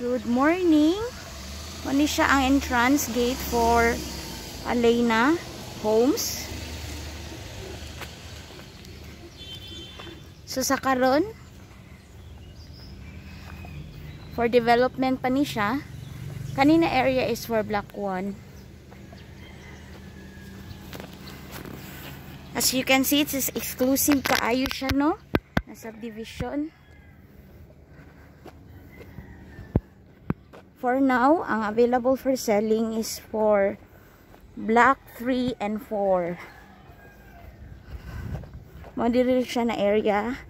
Good morning. Mani siya ang entrance gate for Alena Homes. So sa karon for development pa ni siya. Kanina area is for block 1. As you can see, it's exclusive kaayo siya, no? Na subdivision. For now, ang available for selling is for block 3 and 4. Moderate siya na area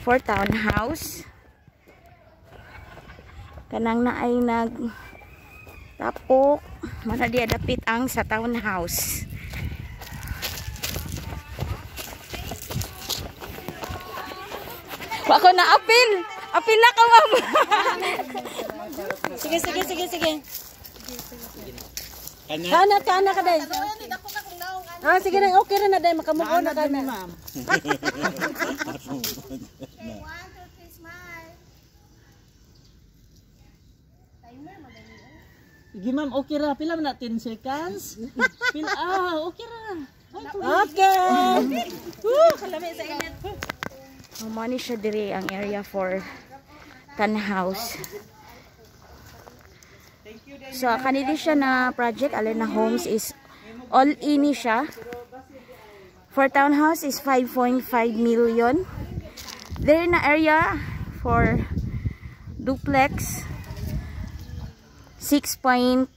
for townhouse. Kanang na ay tapok, mana dia dapit ang sa townhouse. Wako na apil. Apil na ka, ma'am. Sige. Kana ka day. Ah, sige na, okay na day, makamuko na ka na, ma'am. Sige ma'am, okay ra. Pila man na 10 seconds? Pila, okay ra. Okay. Kalami sa init. Mani siya diri ang area for townhouse. So, kanili siya na project, Alena Homes is all-in siya. For townhouse is 5.5 million. There na area for duplex 6.5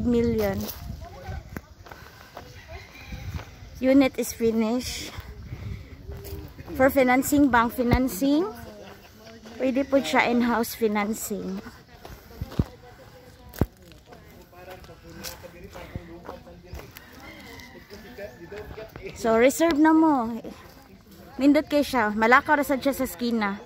million. Unit is finished. For financing, bank financing, pwede po siya in-house financing. So, reserve na mo. Nindot kayo siya. Malakaw rasad siya sa skina.